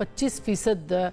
25%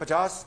50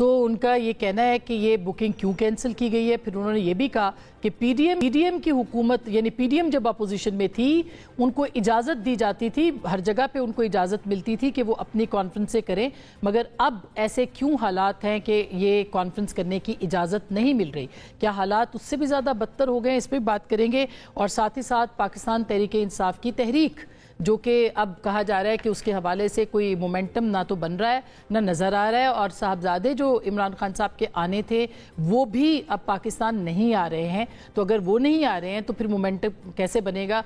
ان کا یہ کہنا ہے کہ یہ بکنگ کیوں کینسل کی گئی ہے. پھر انہوں نے یہ بھی کہا کہ پی ڈی ایم کی حکومت یعنی پی ڈی ایم جب اپوزیشن میں تھی ان کو اجازت دی جاتی تھی, ہر جگہ پہ ان کو اجازت ملتی تھی کہ وہ اپنی کانفرنسیں کریں, مگر اب ایسے کیوں حالات ہیں کہ یہ کانفرنس کرنے کی اجازت نہیں مل رہی؟ کیا حالات اس سے بھی زیادہ بدتر ہو گئے؟ اس پہ بات کریں گے. اور ساتھ ہی ساتھ پاکستان تحریک انصاف کی تحریک جو کہ اب کہا جا رہا ہے کہ اس کے حوالے سے کوئی مومنٹم نہ تو بن رہا ہے نہ نظر آ رہا ہے, اور صاحبزادے جو عمران خان صاحب کے آنے تھے وہ بھی اب پاکستان نہیں آ رہے ہیں. تو اگر وہ نہیں آ رہے ہیں تو پھر مومنٹم کیسے بنے گا؟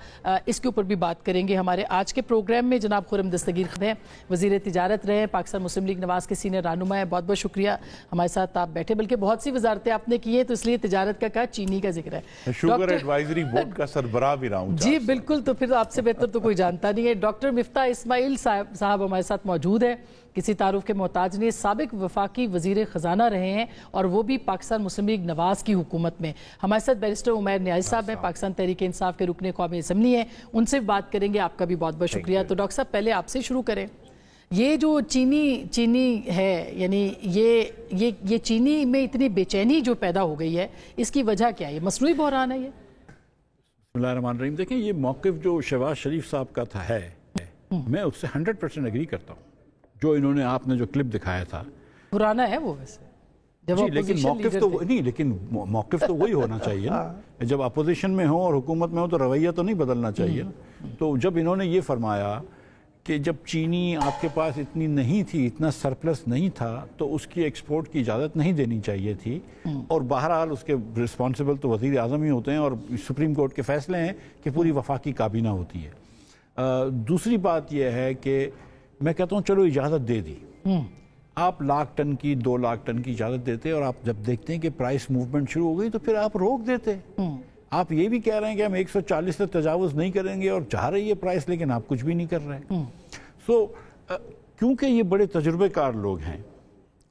اس کے اوپر بھی بات کریں گے. ہمارے آج کے پروگرام میں جناب خرم دستگیر ہیں, وزیر تجارت رہے ہیں, پاکستان مسلم لیگ نواز کے سینئر رہنما ہیں. بہت بہت شکریہ ہمارے ساتھ آپ بیٹھے, بلکہ بہت سی وزارتیں آپ نے کی ہیں تو اس لیے تجارت کا کہا, چینی کا ذکر ہے. شوگر ایڈوائزری بورڈ کا سربراہ بھی رہا ہوں. جی بالکل, تو پھر آپ سے بہتر تو کوئی جانتا نہیں ہے. ڈاکٹر مفتاح اسماعیل صاحب ہمارے ساتھ موجود ہیں, کسی تعارف کے محتاج نہیں, سابق وفاقی وزیر خزانہ رہے ہیں اور وہ بھی پاکستان مسلم لیگ نواز کی حکومت میں. ہمارے ساتھ بیرسٹر عمیر نیازی صاحب ہیں, پاکستان تحریک انصاف کے رکن قومی اسمبلی ہیں, ان سے بات کریں گے. آپ کا بھی بہت بہت شکریہ. تو ڈاکٹر صاحب پہلے آپ سے شروع کریں. یہ جو چینی ہے, یعنی یہ چینی میں اتنی بے چینی جو پیدا ہو گئی ہے, اس کی وجہ کیا ہے؟ یہ مصنوعی بحران ہے یہ؟ بسم اللہ الرحمن الرحیم. دیکھیں یہ موقف جو شہباز شریف صاحب کا تھا ہے, میں اس سے 100% اگری کرتا ہوں. جو انہوں نے آپ نے جو کلپ دکھایا تھا پرانا ہے وہ ویسے, جی, لیکن موقف تو نہیں, لیکن موقف تو وہی ہونا چاہیے نا. جب اپوزیشن میں ہو اور حکومت میں ہو تو رویہ تو نہیں بدلنا چاہیے نا. تو جب انہوں نے یہ فرمایا کہ جب چینی آپ کے پاس اتنی نہیں تھی, اتنا سرپلس نہیں تھا, تو اس کی ایکسپورٹ کی اجازت نہیں دینی چاہیے تھی. اور بہرحال اس کے رسپانسبل تو وزیر اعظم ہی ہوتے ہیں, اور سپریم کورٹ کے فیصلے ہیں کہ پوری وفاقی کابینہ ہوتی ہے. دوسری بات یہ ہے کہ میں کہتا ہوں چلو اجازت دے دی, آپ 1,00,000 ٹن کی 2,00,000 ٹن کی اجازت دیتے, اور آپ جب دیکھتے ہیں کہ پرائس موومنٹ شروع ہو گئی تو پھر آپ روک دیتے. آپ یہ بھی کہہ رہے ہیں کہ ہم 140 سے تجاوز نہیں کریں گے, اور جا رہی ہے پرائس, لیکن آپ کچھ بھی نہیں کر رہے. کیونکہ یہ بڑے تجربے کار لوگ ہیں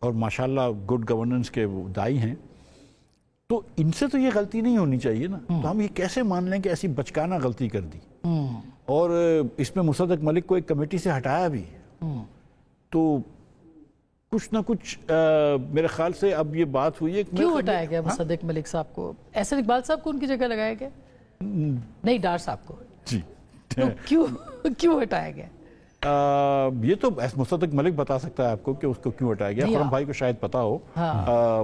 اور ماشاءاللہ گڈ گورننس کے دائی ہیں, تو ان سے تو یہ غلطی نہیں ہونی چاہیے نا. تو ہم یہ کیسے مان لیں کہ ایسی بچکانہ غلطی کر دی, اور اس میں مصدق ملک کو ایک کمیٹی سے ہٹایا بھی. تو کچھ نہ کچھ میرے خیال سے اب یہ بات ہوئی ہے. کیوں ہٹایا گیا مصدق ملک صاحب کو؟ احسن اقبال صاحب کو ان کی جگہ لگایا گیا؟ نہیں, ڈار صاحب کو. جی, کیوں ہٹایا گیا؟ یہ تو مصدق ملک بتا سکتا ہے آپ کو کہ اس کو کیوں ہٹایا گیا. خرم بھائی کو شاید پتا ہو,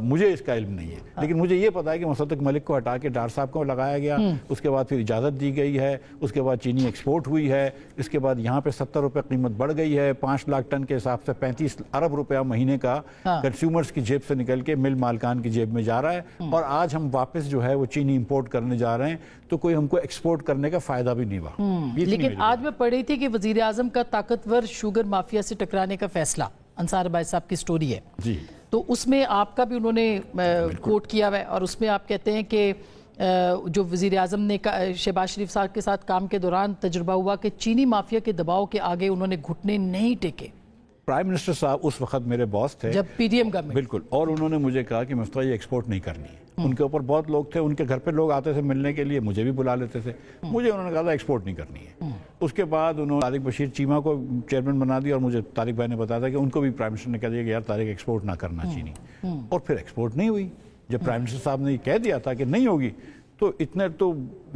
مجھے اس کا علم نہیں ہے, لیکن مجھے یہ پتا ہے کہ مصدق ملک کو ہٹا کے ڈار صاحب کو لگایا گیا. اس کے بعد پھر اجازت دی گئی ہے, اس کے بعد چینی ایکسپورٹ ہوئی ہے, اس کے بعد یہاں پہ 70 روپے قیمت بڑھ گئی ہے, 5,00,000 ٹن کے حساب سے 35 ارب روپیہ مہینے کا کنزیومرز کی جیب سے نکل کے مل مالکان کی جیب میں جا رہا ہے. اور آج ہم واپس جو ہے وہ چینی امپورٹ کرنے جا رہے ہیں, تو کوئی ہم کو ایکسپورٹ کرنے کا فائدہ بھی نہیں ہوا. لیکن آج میں پڑھ رہی تھی کہ وزیر اعظم کا طاقتور شوگر مافیا سے ٹکرانے کا فیصلہ, انصار بھائی صاحب کی سٹوری ہے. جی, تو اس میں آپ کا بھی انہوں نے کوٹ کیا ہوا ہے, اور اس میں آپ کہتے ہیں کہ جو وزیر اعظم نے شہباز شریف صاحب کے ساتھ کام کے دوران تجربہ ہوا کہ چینی مافیا کے دباؤ کے آگے انہوں نے گھٹنے نہیں ٹیکے. پرائم منسٹر صاحب اس وقت میرے باس تھے جب پی ڈی ایم گورنمنٹ, بالکل, اور انہوں نے مجھے کہا کہ مفتاح یہ ایکسپورٹ نہیں کرنی ہے. ان کے اوپر بہت لوگ تھے, ان کے گھر پہ لوگ آتے تھے ملنے کے لیے, مجھے بھی بلا لیتے تھے. مجھے انہوں نے کہا تھا ایکسپورٹ نہیں کرنی ہے. اس کے بعد انہوں نے طارق بشیر چیمہ کو چیئرمین بنا دیا, اور مجھے طارق بھائی نے بتایا تھا کہ ان کو بھی پرائم منسٹر نے کہہ دیا کہ یار طارق ایکسپورٹ نہ کرنا چینی. اور پھر ایکسپورٹ نہیں ہوئی. جب پرائم منسٹر صاحب نے یہ کہہ دیا تھا کہ نہیں ہوگی, تو اتنے تو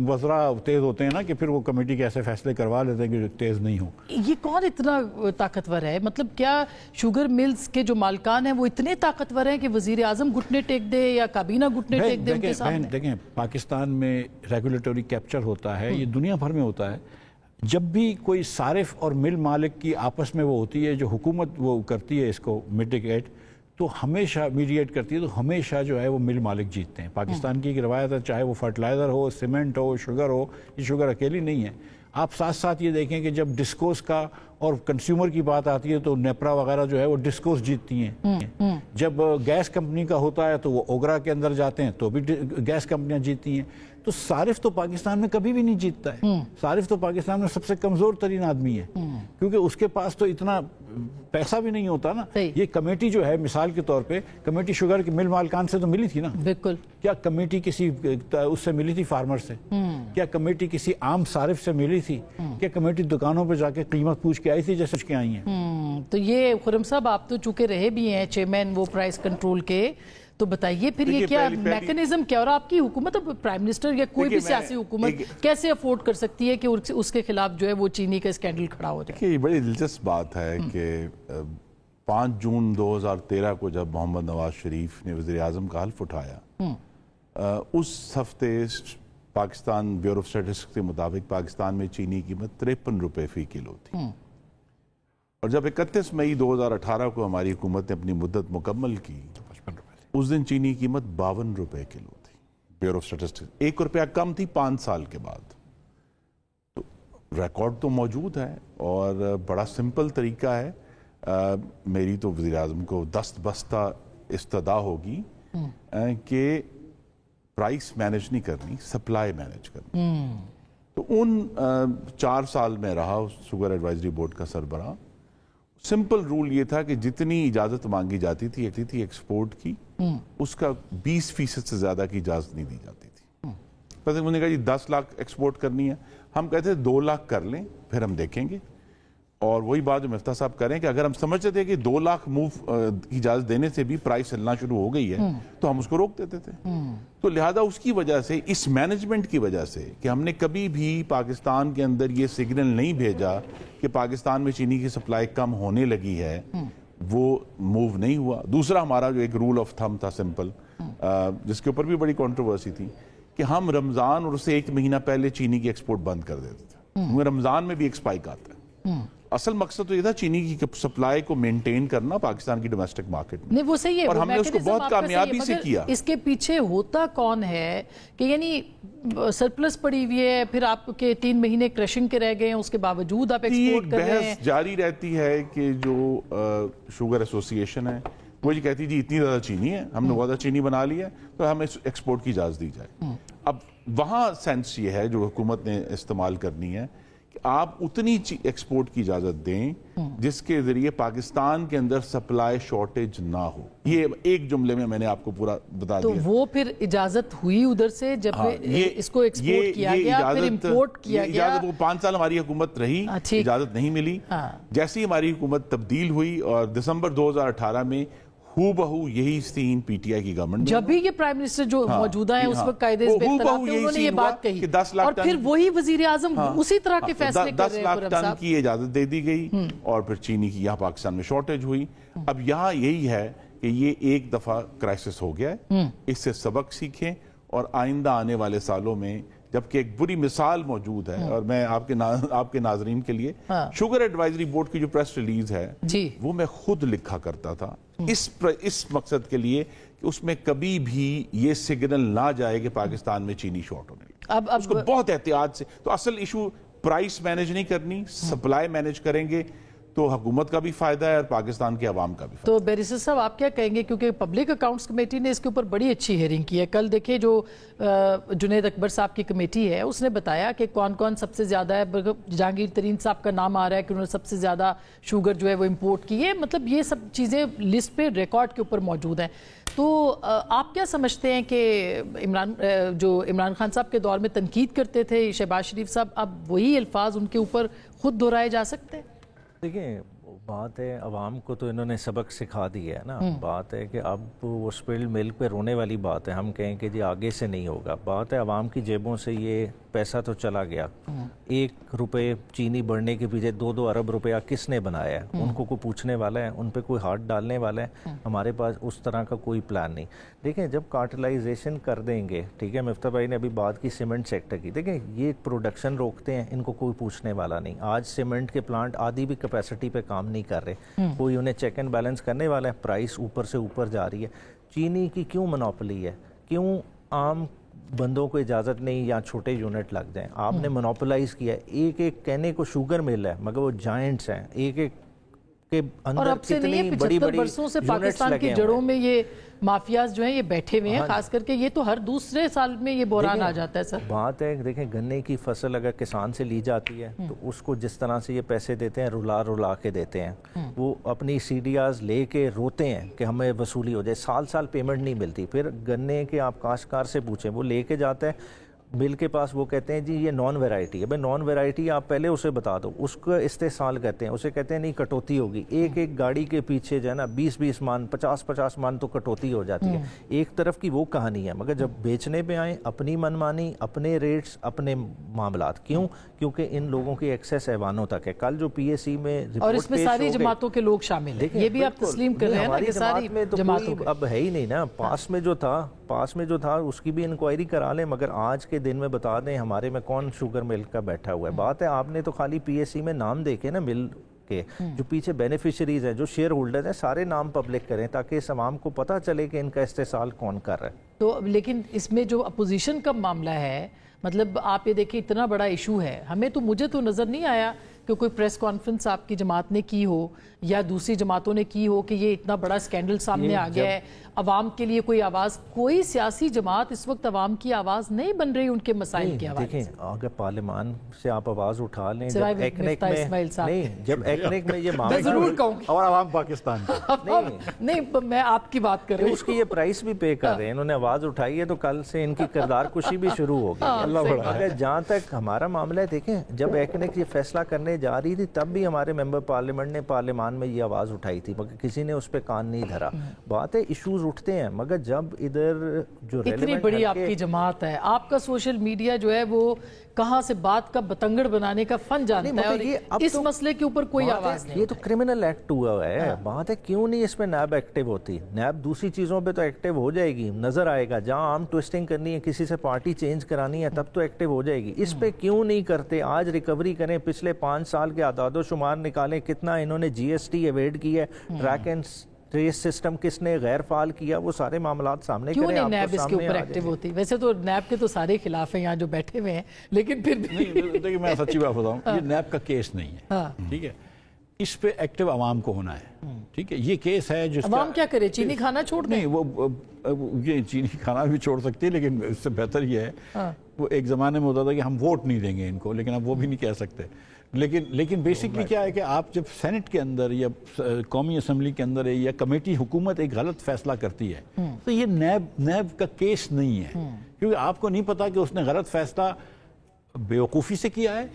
وزراء تیز ہوتے ہیں نا کہ پھر وہ کمیٹی کے ایسے فیصلے کروا لیتے ہیں کہ تیز نہیں ہو. یہ کون اتنا طاقتور ہے؟ مطلب کیا شوگر ملز کے جو مالکان ہیں وہ اتنے طاقتور ہیں کہ وزیر اعظم گھٹنے ٹیک دے یا کابینہ گھٹنے ٹیک دے ان کے سامنے؟ دیکھیں, پاکستان میں ریگولیٹوری کیپچر ہوتا ہے, یہ دنیا بھر میں ہوتا ہے. جب بھی کوئی صارف اور مل مالک کی آپس میں وہ ہوتی ہے, جو حکومت وہ کرتی ہے اس کو میٹیگیٹ, تو ہمیشہ میڈیٹ کرتی ہے, تو ہمیشہ جو ہے وہ مل مالک جیتتے ہیں. پاکستان کی ایک روایت ہے, چاہے وہ فرٹیلائزر ہو, سیمنٹ ہو, شوگر ہو. یہ شوگر اکیلی نہیں ہے. آپ ساتھ ساتھ یہ دیکھیں کہ جب ڈسکوز کا اور کنزیومر کی بات آتی ہے تو نیپرا وغیرہ جو ہے وہ ڈسکوز جیتتی ہیں. جب گیس کمپنی کا ہوتا ہے تو وہ اوگرا کے اندر جاتے ہیں تو بھی گیس کمپنیاں جیتتی ہیں. تو صارف تو پاکستان میں کبھی بھی نہیں جیتتا ہے. صارف تو پاکستان میں سب سے کمزور ترین آدمی ہے, کیونکہ اس کے پاس تو اتنا پیسہ بھی نہیں ہوتا نا. یہ کمیٹی جو ہے, مثال کے طور پہ کمیٹی شوگر کے مل مالکان سے تو ملی تھی نا. بالکل. کیا کمیٹی کسی اس سے ملی تھی فارمر سے؟ کیا کمیٹی کسی عام صارف سے ملی تھی؟ کیا کمیٹی دکانوں پہ جا کے قیمت پوچھ کے آئی تھی جیسے کے آئی ہیں؟ تو یہ خرم صاحب آپ تو چونکہ رہے بھی ہیں چیئرمین وہ پرائس کنٹرول کے، تو بتائیے پھر یہ کیا میکنزم کیا، اور آپ کی حکومت پرائم منسٹر یا کوئی بھی سیاسی حکومت کیسے افورڈ کر سکتی ہے کہ اس کے خلاف جو ہے وہ چینی کا اسکینڈل کھڑا ہو جائے؟ یہ بڑی دلچسپ بات ہے کہ 5 جون 2013 کو جب محمد نواز شریف نے وزیر اعظم کا حلف اٹھایا، اس ہفتے پاکستان بیورو آف اسٹیٹسٹکس کے مطابق پاکستان میں چینی کی قیمت 53 روپے فی کلو تھی، اور جب 31 مئی 2018 کو ہماری حکومت نے اپنی مدت مکمل کی، اس دن چینی کی قیمت 52 روپے کلو تھی بیورو آف اسٹیٹسٹکس، 1 روپیہ کم تھی 5 سال کے بعد۔ تو ریکارڈ تو موجود ہے، اور بڑا سمپل طریقہ ہے، میری تو وزیر اعظم کو دست بستہ استدعا ہوگی کہ پرائس مینج نہیں کرنی، سپلائی مینج کرنی۔ تو ان 4 سال میں رہا شوگر ایڈوائزری بورڈ کا سربراہ، سمپل رول یہ تھا کہ جتنی اجازت مانگی جاتی تھی ایکسپورٹ کی، اس کا 20% سے زیادہ کی اجازت نہیں دی جاتی تھی۔ پتہ انہوں نے کہا جی 10 لاکھ ایکسپورٹ کرنی ہے، ہم کہتے ہیں 2 لاکھ کر لیں پھر ہم دیکھیں گے، اور وہی بات جو مفتاح صاحب کریں کہ اگر ہم سمجھتے تھے کہ 2 لاکھ موو کی اجازت دینے سے بھی پرائس ہلنا شروع ہو گئی ہے تو ہم اس کو روک دیتے تھے۔ تو لہذا اس کی وجہ سے، اس مینجمنٹ کی وجہ سے کہ ہم نے کبھی بھی پاکستان کے اندر یہ سگنل نہیں بھیجا کہ پاکستان میں چینی کی سپلائی کم ہونے لگی ہے، وہ موو نہیں ہوا۔ دوسرا ہمارا جو ایک رول آف تھم تھا سمپل، جس کے اوپر بھی بڑی کنٹروورسی تھی، کہ ہم رمضان اور اس سے 1 مہینہ پہلے چینی کی ایکسپورٹ بند کر دیتے تھے، کیونکہ رمضان میں بھی ایک اسپائک آتا ہے۔ اصل مقصد تو یہ تھا چینی کی سپلائی کو مینٹین کرنا پاکستان کی ڈومیسٹک مارکیٹ میں، نہیں وہ صحیح ہے، اور ہم نے اس کو بہت کامیابی سے کیا۔ اس کے پیچھے ہوتا کون ہے کہ یعنی سرپلس پڑی ہوئی ہے، پھر آپ کے 3 مہینے کرشنگ کے رہ گئے ہیں، اس کے باوجود آپ ایکسپورٹ کر رہے ہیں؟ بحث جاری رہتی ہے کہ جو شوگر ایسوسی ایشن ہے وہ یہ کہتی جی اتنی زیادہ چینی ہے، ہم نے بہت زیادہ چینی بنا لی ہے تو ہمیں ایکسپورٹ کی اجازت دی جائے۔ اب وہاں سینس یہ ہے جو حکومت نے استعمال کرنی ہے کہ آپ اتنی ایکسپورٹ کی اجازت دیں جس کے ذریعے پاکستان کے اندر سپلائی شارٹیج نہ ہو۔ یہ ایک جملے میں نے آپ کو پورا بتا دیا۔ تو وہ پھر اجازت ہوئی ادھر سے جب اس کو ایکسپورٹ کیا گیا، پھر امپورٹ کیا گیا؟ اجازت وہ 5 سال ہماری حکومت رہی، اجازت نہیں ملی۔ جیسے ہی ہماری حکومت تبدیل ہوئی اور دسمبر 2018 میں ہو بہو یہی سین پی ٹی آئی کی گورنمنٹ، جب بھی یہ پرائم منسٹر جو موجودہ ہیں اس وقت قائد انہوں نے یہ بات کہی، اور پھر وہی وزیر اعظم اسی طرح کے فیصلے کر رہے ہیں۔ 10 لاکھ ٹن کی اجازت دے دی گئی، اور پھر چینی کی یہاں پاکستان میں شارٹیج ہوئی۔ اب یہاں یہی ہے کہ یہ ایک دفعہ کرائسس ہو گیا ہے، اس سے سبق سیکھیں، اور آئندہ آنے والے سالوں میں، جبکہ ایک بری مثال موجود ہے، اور میں آپ کے ناظرین کے لیے شوگر ایڈوائزری بورڈ کی جو پریس ریلیز ہے وہ میں خود لکھا کرتا تھا اس مقصد کے لیے کہ اس میں کبھی بھی یہ سگنل نہ جائے کہ پاکستان میں چینی شارٹ ہونے لگی۔ اس کو بہت احتیاط سے، تو اصل ایشو پرائس مینج نہیں کرنی، سپلائی مینج کریں گے تو حکومت کا بھی فائدہ ہے اور پاکستان کے عوام کا بھی فائدہ ہے۔ تو بیریسٹر صاحب آپ کیا کہیں گے، کیونکہ پبلک اکاؤنٹس کمیٹی نے اس کے اوپر بڑی اچھی ہیئرنگ کی ہے، کل دیکھیں جو جنید اکبر صاحب کی کمیٹی ہے اس نے بتایا کہ کون کون سب سے زیادہ ہے، جہانگیر ترین صاحب کا نام آ رہا ہے کہ انہوں نے سب سے زیادہ شوگر جو ہے وہ امپورٹ کی ہے، مطلب یہ سب چیزیں لسٹ پہ ریکارڈ کے اوپر موجود ہیں۔ تو آپ کیا سمجھتے ہیں کہ عمران خان صاحب کے دور میں تنقید کرتے تھے شہباز شریف صاحب، اب وہی الفاظ ان کے اوپر خود دہرائے جا سکتے ہیں؟ دیکھیں بات ہے، عوام کو تو انہوں نے سبق سکھا دیا ہے نا، بات ہے کہ اب وہ سپلڈ ملک پہ رونے والی بات ہے، ہم کہیں کہ جی آگے سے نہیں ہوگا۔ بات ہے عوام کی جیبوں سے یہ پیسہ تو چلا گیا، 1 روپے چینی بڑھنے کے پیچھے 2 ارب روپیہ کس نے بنایا ہے؟ ان کو کوئی پوچھنے والا ہے؟ ان پہ کوئی ہاتھ ڈالنے والا ہے؟ ہمارے پاس اس طرح کا کوئی پلان نہیں۔ دیکھیں جب کارٹلائزیشن کر دیں گے، ٹھیک ہے، مفتاح بھائی نے ابھی بات کی سیمنٹ سیکٹر کی، دیکھیں یہ پروڈکشن روکتے ہیں، ان کو کوئی پوچھنے والا نہیں۔ آج سیمنٹ کے پلانٹ آدھی بھی کیپیسٹی پہ کام نہیں کر رہے، کوئی انہیں چیک اینڈ بیلنس کرنے والا ہے؟ پرائس اوپر سے اوپر جا رہی ہے۔ چینی کی کیوں منوپلی ہے؟ کیوں عام بندوں کو اجازت نہیں یا چھوٹے یونٹ لگ جائیں؟ آپ نے منوپلائز کیا ہے، ایک کہنے کو شوگر مل ہے مگر وہ جائنٹس ہیں، ایک کے اندر کتنی بڑی 75 برسوں سے پاکستان کی جڑوں میں یہ مافیاز جو ہیں یہ بیٹھے ہوئے ہیں، خاص کر کے یہ تو ہر دوسرے سال میں یہ بحران آ جاتا ہے۔ سر بات ہے دیکھیں گنے کی فصل اگر کسان سے لی جاتی ہے تو اس کو جس طرح سے یہ پیسے دیتے ہیں رلا کے دیتے ہیں، وہ اپنی سی ڈی آرز لے کے روتے ہیں کہ ہمیں وصولی ہو جائے، سال پیمنٹ نہیں ملتی۔ پھر گنے کے آپ کاشتکار سے پوچھیں، وہ لے کے جاتا ہے بل کے پاس وہ کہتے ہیں جی یہ نان ویرائٹی ہے. بھائی نان ویرائٹی آپ پہلے اسے بتا دو, اس کو استحصال کہتے ہیں, اسے کہتے ہیں نہیں کٹوتی ہوگی. ایک گاڑی کے پیچھے جو ہے نا 20 من 50 من تو کٹوتی ہو جاتی ہے. ایک طرف کی وہ کہانی ہے, مگر جب بیچنے پہ آئیں اپنی منمانی, اپنے ریٹس, اپنے معاملات. کیوں؟ کیونکہ ان لوگوں کی ایکسیس ایوانوں تک ہے. کل جو پی ایس سی میں اور اس میں ساری جماعتوں کے لوگ شامل ہیں, یہ بھی آپ تسلیم کر رہے ہیں نا کہ ساری جماعتوں کے. اب ہے ہی نہیں نا, پاس میں جو تھا اس کی بھی انکوائری کرا لیں, مگر آج کے دن میں بتا دیں ہمارے میں کون شوگر مل کا بیٹھا ہوا ہے. بات ہے آپ نے تو خالی پی ایس سی میں نام دیکھے نا مل کے, جو پیچھے بینیفیشریز ہیں, جو شیئر ہولڈرز ہیں, سارے نام پبلک کریں تاکہ اس عوام کو پتہ چلے کہ ان کا استحصال کون کر رہا ہے. تو لیکن اس میں جو اپوزیشن کا معاملہ ہے, مطلب آپ یہ دیکھیں اتنا بڑا ایشو ہے, مجھے تو نظر نہیں آیا کہ کوئی پریس کانفرنس آپ کی جماعت نے کی ہو یا دوسری جماعتوں نے کی ہو کہ یہ اتنا بڑا سکینڈل سامنے آ گیا ہے, عوام کے لیے کوئی آواز. کوئی سیاسی جماعت اس وقت عوام کی آواز نہیں بن رہی ان کے مسائل کی آواز. دیکھیں اگر پارلیمان سے آپ آواز اٹھا لیں, جب ایکنک میں یہ معاملہ ضرور کہوں گی, اور عوام پاکستان نہیں میں آپ کی بات کر رہی ہوں, اس کی یہ پرائس بھی پے کر رہے ہیں. انہوں نے آواز اٹھائی ہے تو کل سے ان کی کردار کشی بھی شروع ہوگی. اگر جہاں تک ہمارا معاملہ ہے, دیکھیں جب ایکنک یہ فیصلہ کرنے جا رہی تھی تب بھی ہمارے ممبر پارلیمنٹ نے پارلیمان میں یہ آواز اٹھائی تھی, مگر کسی نے اس پہ کان نہیں دھرا. بات ہے ایشوز اٹھتے ہیں, مگر جب ادھر جو اتنی بڑی آپ کی جماعت ہے, آپ کا سوشل میڈیا جو ہے وہ کہاں سے بات کا بتنگڑ بنانے کا فن جانتا ہے, اور اس مسئلے کے اوپر کوئی آواز نہیں. یہ تو کرمنل ایکٹ ہوا ہے. بات ہے کیوں نہیں اس میں نیب ایکٹیو ہوتی. نیب دوسری چیزوں پہ تو ایکٹیو ہو جائے گی, نظر آئے گا جہاں عام ٹویسٹنگ کرنی ہے, کسی سے پارٹی چینج کرانی ہے تب تو ایکٹیو ہو جائے گی. اس پہ کیوں نہیں کرتے؟ آج ریکوری کریں, پچھلے 5 سال کے اعداد و شمار نکالیں, کتنا انہوں نے جی ایس ٹی ایویڈ کی ہے, ٹریک اینڈ ٹریس سسٹم کس نے غیر فعال کیا, وہ سارے معاملات سامنے کریں. کیوں نہیں نیب اس کے اوپر ایکٹیو ہوتی؟ ویسے تو نیب کے تو سارے خلاف ہیں یہاں جو بیٹھے ہوئے ہیں, لیکن پھر بھی دیکھیں میں سچی بات بتاؤں, یہ نیب کا کیس نہیں ہے, ٹھیک ہے, اس پہ ایکٹیو عوام کو ہونا ہے, ٹھیک ہے. یہ کیس ہے جس عوام کیا کرے, چینی کھانا چھوڑ دیں؟ نہیں, وہ یہ چینی کھانا بھی چھوڑ سکتی ہے, لیکن اس سے بہتر یہ ہے, وہ ایک زمانے میں ہوتا تھا کہ ہم ووٹ نہیں دیں گے ان کو, لیکن اب وہ بھی نہیں کہہ سکتے. لیکن بیسکلی کیا ہے کہ آپ جب سینٹ کے اندر یا قومی اسمبلی کے اندر یا کمیٹی حکومت ایک غلط فیصلہ کرتی ہے تو یہ نیب کا کیس نہیں ہے, کیونکہ آپ کو نہیں پتا کہ اس نے غلط فیصلہ بیوقوفی سے کیا ہے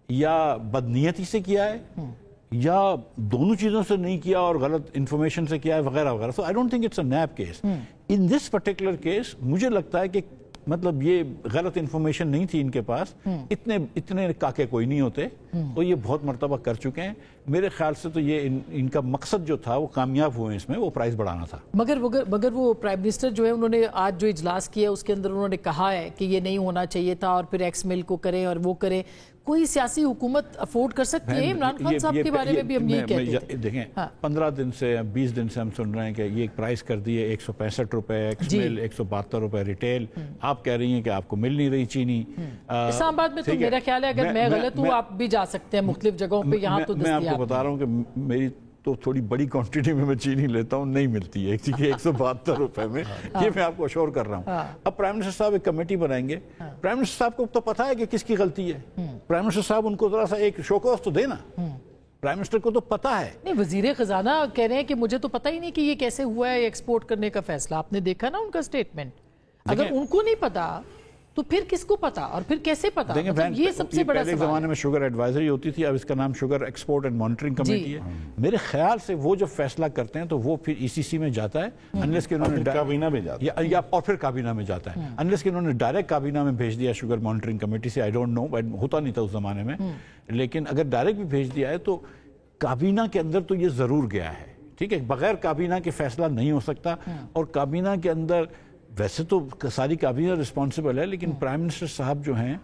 یا بدنیتی سے کیا ہے یا دونوں چیزوں سے نہیں کیا اور غلط انفارمیشن سے کیا ہے وغیرہ وغیرہ. So I don't think it's a NAB case. In this particular case مجھے لگتا ہے کہ مطلب یہ غلط انفارمیشن نہیں تھی ان کے پاس, اتنے کاکے کوئی نہیں ہوتے, تو یہ بہت مرتبہ کر چکے ہیں. میرے خیال سے تو یہ ان کا مقصد جو تھا وہ کامیاب ہوئے, اس میں وہ پرائز بڑھانا تھا. مگر وہ پرائم منسٹر جو ہے انہوں نے آج جو اجلاس کیا اس کے اندر انہوں نے کہا ہے کہ یہ نہیں ہونا چاہیے تھا اور پھر ایکس مل کو کریں اور وہ کریں. کوئی سیاسی حکومت افورڈ کر سکتی ہے؟ عمران خان صاحب کے بارے میں بھی ہم یہی کہتے تھے. دیکھیں 15 دن سے 20 دن سے ہم سن رہے ہیں کہ یہ پرائز کر دیے 165 روپے ایکس مل, 172 روپے ریٹیل. آپ کہہ رہی ہیں کہ آپ کو مل نہیں رہی چینی. اسلام آباد میں تو میرا خیال ہے اگر میں غلط ہوں آپ بھی جا سکتے ہیں مختلف جگہوں پہ, یہاں تو میں آپ کو بتا رہا ہوں کہ میری تو تھوڑی بڑی کوانٹٹی میں چینی لیتا ہوں, نہیں ملتی ہے 172 روپے میں, یہ میں آپ کو اشور کر رہا ہوں. اب پرائم منسٹر صاحب ایک کمیٹی بنائیں گے, پرائم منسٹر صاحب کو تو پتا ہے کہ کس کی غلطی ہے. پرائم منسٹر صاحب ان کو ذرا سا ایک شوکوس تو دینا, پرائم منسٹر کو تو پتا ہے. نہیں, وزیر خزانہ کہہ رہے ہیں کہ مجھے تو پتا ہی نہیں کہ یہ کیسے ہوا ہے ایکسپورٹ کرنے کا فیصلہ. آپ نے دیکھا نا ان کا سٹیٹمنٹ. اگر ان کو نہیں پتا تو پھر کس کو پتا اور پھر کیسے پتا؟ یہ سب سے بڑا سوال ہے. زمانے میں شوگر ایڈوائزری ہوتی تھی, اب اس کا نام sugar export and monitoring committee ہے. میرے خیال سے وہ جو فیصلہ کرتے ہیں تو وہ پھر ای سی سی میں جاتا ہے, انلیس کہ انہوں نے کابینہ میں جاتا ہے, یا اور پھر کابینہ میں جاتا ہے, انلیس کہ انہوں نے ڈائریکٹ کابینہ میں بھیج دیا شوگر مانیٹرنگ کمیٹی سے. آئی ڈونٹ نو, ہوتا نہیں تھا اس زمانے میں, لیکن اگر ڈائریکٹ بھی بھیج دیا ہے تو کابینہ کے اندر تو یہ ضرور گیا ہے, ٹھیک ہے. بغیر کابینہ کے فیصلہ نہیں ہو سکتا, اور کابینہ کے اندر ویسے تو ساری کابینہ رسپانسبل ہے, لیکن پرائم منسٹر صاحب جو ہیں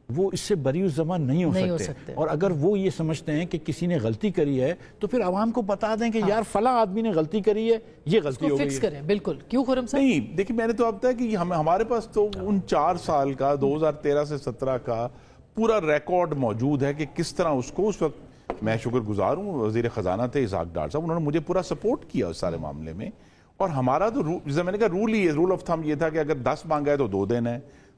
وہ اس سے بری الزمان نہیں ہو سکتے. اور اگر وہ یہ سمجھتے ہیں کہ کسی نے غلطی کری ہے تو پھر عوام کو بتا دیں کہ یار فلاں آدمی نے غلطی کری ہے, یہ غلطی ہو گئی ہے, فکس کریں. بالکل. کیوں خرم صاحب؟ نہیں دیکھیں, میں نے تو اب بتایا کہ ہمارے پاس تو ان 4 سال کا 2013 سے 17 کا پورا ریکارڈ موجود ہے کہ کس طرح اس کو, اس وقت میں شکر گزار ہوں وزیر خزانہ تھے اسحاق ڈار صاحب, انہوں نے مجھے پورا سپورٹ کیا اس سارے معاملے میں. اور ہمارا تو جیسے میں نے کہا رول ہی ہے, رول آف تھم یہ تھا کہ اگر 10 مانگا ہے تو 2 دینا ہے,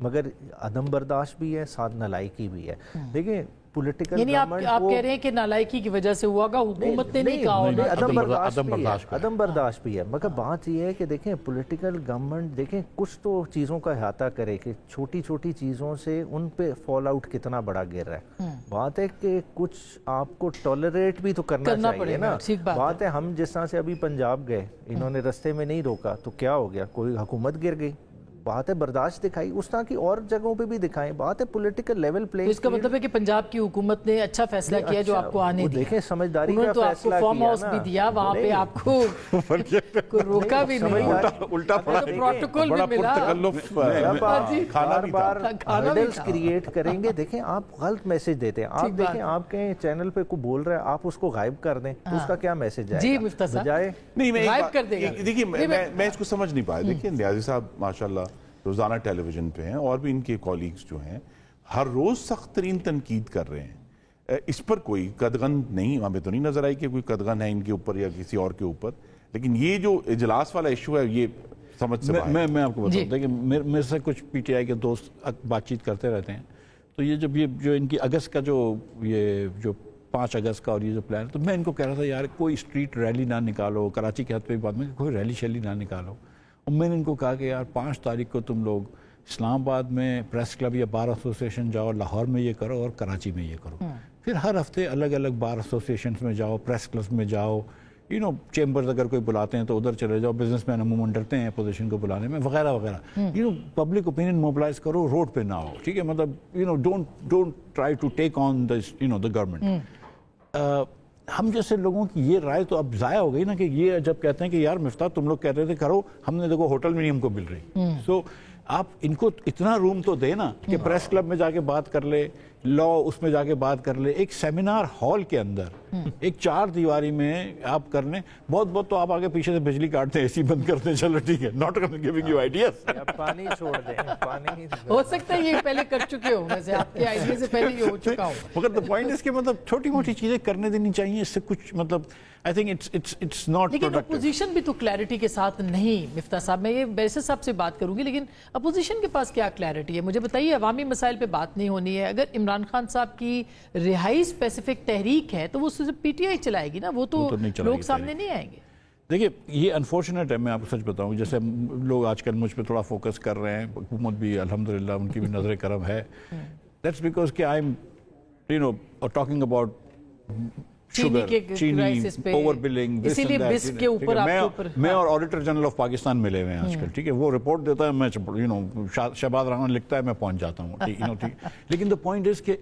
مگر عدم برداشت بھی ہے، ساتھ نالائکی بھی ہے. دیکھیں پولیٹیکل یعنی آپ کہہ رہے ہیں کہ نالائکی کی وجہ سے ہوا گا، حکومت نے نہیں کہا. عدم برداشت بھی ہے. مگر بات یہ ہے کہ دیکھیں پولیٹیکل گورنمنٹ دیکھیں کچھ تو چیزوں کا احاطہ کرے کہ چھوٹی چھوٹی چیزوں سے ان پہ فال آؤٹ کتنا بڑا گر رہا ہے. بات ہے کہ کچھ آپ کو ٹالریٹ بھی تو کرنا چاہیے نا. بات ہے ہم جس طرح سے ابھی پنجاب گئے، انہوں نے رستے میں نہیں روکا تو کیا ہو گیا، کوئی حکومت گر گئی. بات ہے برداشت دکھائی، اس طرح کی اور جگہوں پہ بھی دکھائیں. بات ہے پولیٹیکل لیول پلے. اس کا مطلب ہے کہ پنجاب کی حکومت نے اچھا فیصلہ کیا جو آپ کو آنے دیا. دیکھیں سمجھداری کا فیصلہ کیا، فارم ہاؤس بھی دیا، وہاں پہ آپ کو روکا بھی نہیں، الٹا پڑا پروٹوکول بھی ملا. بار بار ہرڈلز کریٹ کریں گے. دیکھیں آپ غلط میسج دیتے ہیں. آپ دیکھیں آپ کے چینل پہ کوئی بول رہا ہے، آپ اس کو غائب کر دیں تو اس کا کیا میسج جائے گا؟ جی مفتیٰ صاحب غائب کر دے گا. دیکھیے میں اس کو سمجھ نہیں پایا. دیکھیے نیازی صاحب ماشاءاللہ روزانہ ٹیلی ویژن پہ ہیں اور بھی ان کے کولیگز جو ہیں ہر روز سخت ترین تنقید کر رہے ہیں. اس پر کوئی قدغن نہیں، ہمیں تو نہیں نظر آئی کہ کوئی قدغن ہے ان کے اوپر یا کسی اور کے اوپر. لیکن یہ جو اجلاس والا ایشو ہے یہ سمجھ سے باہر. میں آپ کو بتاؤں کہ میرے سے کچھ پی ٹی آئی کے دوست بات چیت کرتے رہتے ہیں. تو یہ جب یہ جو ان کی اگست کا جو 5 اگست کا اور یہ جو پلان ہے، تو میں ان کو کہہ رہا تھا یار کوئی اسٹریٹ ریلی نہ نکالو. کراچی کے حد پہ بھی بات میں کوئی ریلی شیلی نہ نکالو. اور میں نے ان کو کہا کہ یار 5 تاریخ کو تم لوگ اسلام آباد میں پریس کلب یا بار ایسوسیشن جاؤ، لاہور میں یہ کرو اور کراچی میں یہ کرو. پھر ہر ہفتے الگ الگ بار ایسوسیشنز میں جاؤ، پریس کلب میں جاؤ، چیمبرز اگر کوئی بلاتے ہیں تو ادھر چلے جاؤ. بزنس مین عموماً ڈرتے ہیں اپوزیشن کو بلانے میں وغیرہ وغیرہ. پبلک اوپینین موبلائز کرو، روڈ پہ نہ ہو. ٹھیک ہے، مطلب don't try to take on the government. ہم جیسے لوگوں کی یہ رائے تو اب ضائع ہو گئی نا کہ یہ جب کہتے ہیں کہ یار مفتاح تم لوگ کہہ رہے تھے کرو، ہم نے دیکھو ہوٹل میں نہیں ہم کو مل رہی. سو آپ ان کو اتنا روم تو دے نا کہ پریس کلب میں جا کے بات کر لے، لا اس میں جا کے بات کر لے، ایک سیمینار ہال کے اندر ایک 4 دیواری میں آپ کر لیں. بہت تو آپ آگے پیچھے سے بجلی کاٹتے ہیں، اے سی بند کرتے ہیں، چلو ٹھیک ہے، ناٹ گیونگ یو آئیڈیاز. پانی چھوڑ دیں، پانی ہو سکتا ہے یہ پہلے کر چکے ہوں، ویسے آپ کے آئیڈیا سے پہلے یہ ہو چکا ہو. مگر the point is کہ مطلب چھوٹی موٹی چیزیں کرنے دینی چاہیے. اس سے کچھ مطلب I think it's not لیکن productive. اپوزیشن بھی تو کلیئرٹی کے ساتھ نہیں. مفتاح صاحب میں یہ بیسر صاحب سے بات کروں گی، لیکن اپوزیشن کے پاس کیا کلیئرٹی ہے؟ مجھے بتائیے. عوامی مسائل پہ بات نہیں ہونی ہے. اگر عمران خان صاحب کی رہائی اسپیسیفک تحریک ہے تو وہ صرف پی ٹی آئی چلائے گی نا، وہ تو لوگ سامنے نہیں آئیں گے. دیکھیے یہ انفارچونیٹ ہے، میں آپ کو سچ بتاؤں. جیسے لوگ آج کل مجھ پہ تھوڑا فوکس کر رہے ہیں، حکومت بھی الحمدللہ ان کی بھی نظر کرم ہے. That's because کہ I'm talking about چینی اوور بلنگ. اسی لیے بس کے اوپر آپ کے اوپر میں اور آڈیٹر جنرل آف پاکستان ملے ہوئے ہیں آج کل. ٹھیک ہے، وہ رپورٹ دیتا ہے، میں شہباز رانا لکھتا ہے، میں پہنچ جاتا ہوں. لیکن دا پوائنٹ از کہ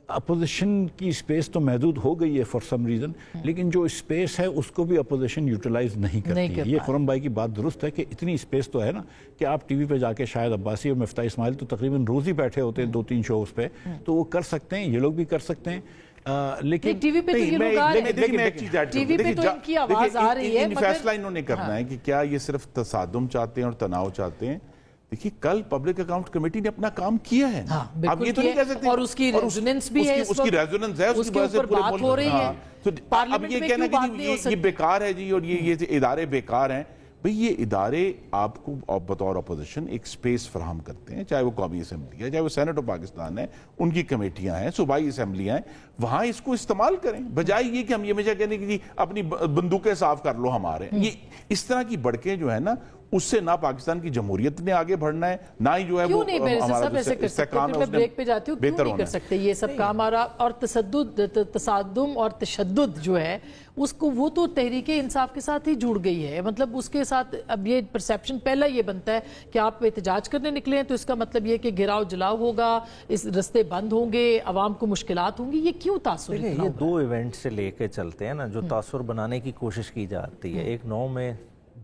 اپوزیشن کی اسپیس تو محدود ہو گئی ہے فار سم ریزن، لیکن جو اسپیس ہے اس کو بھی اپوزیشن یوٹیلائز نہیں کرتی. یہ خرم بھائی کی بات درست ہے کہ اتنی اسپیس تو ہے نا کہ آپ ٹی وی پہ جا کے شاید عباسی اور مفتاح اسماعیل تو تقریباً روز ہی بیٹھے ہوتے ہیں 2-3 شوز پہ، تو وہ کر سکتے ہیں، یہ لوگ بھی کر سکتے ہیں. لیکن ٹی وی پہ تو یہ لوگ آ رہے ہیں، ٹی وی پہ تو ان کی آواز آ رہی ہے. فیصلہ انہوں نے کرنا ہے کہ کیا یہ صرف تصادم چاہتے ہیں اور تناؤ چاہتے ہیں. دیکھیے کل پبلک اکاؤنٹ کمیٹی نے اپنا کام کیا ہے، اب یہ تو نہیں کہہ سکتے. اور اس کی ریزوننس بھی ہے، اس کی ریزوننس ہے، اس کی وجہ سے پورے بات ہو رہی ہے. اب یہ کہنا کہ یہ بیکار ہے جی اور یہ ادارے بیکار ہیں. بھئی یہ ادارے آپ کو بطور اپوزیشن ایک سپیس فراہم کرتے ہیں، چاہے وہ قومی اسمبلی ہے، چاہے وہ سینٹ آف پاکستان ہے، ان کی کمیٹیاں ہیں، صوبائی اسمبلیاں ہیں، وہاں اس کو استعمال کریں بجائے یہ کہ ہم یہ ہمیشہ کہنے کہ جی اپنی بندوقیں صاف کر لو ہمارے. یہ اس طرح کی بڑکیں جو ہے نا اس سے نہ پاکستان کی جمہوریت نے آگے بڑھنا ہے، نہ ہی جو ہے وہ ہمارا استحکام ہے. میں بریک پہ جاتی ہوں، کیوں نہیں کر سکتے یہ سب کام آ رہا؟ اور تصادم اور تشدد جو ہے اس کو وہ تو تحریک انصاف کے ساتھ ہی جڑ گئی ہے. مطلب اس کے ساتھ اب یہ پرسیپشن پہلا یہ بنتا ہے کہ آپ احتجاج کرنے نکلے ہیں تو اس کا مطلب یہ کہ گراؤ جلاؤ ہوگا، اس رستے بند ہوں گے، عوام کو مشکلات ہوں گی. یہ کیوں تاثر؟ یہ 2 ایونٹ سے لے کے چلتے ہیں نا جو تاثر بنانے کی کوشش کی جاتی ہے. ایک 9 میں،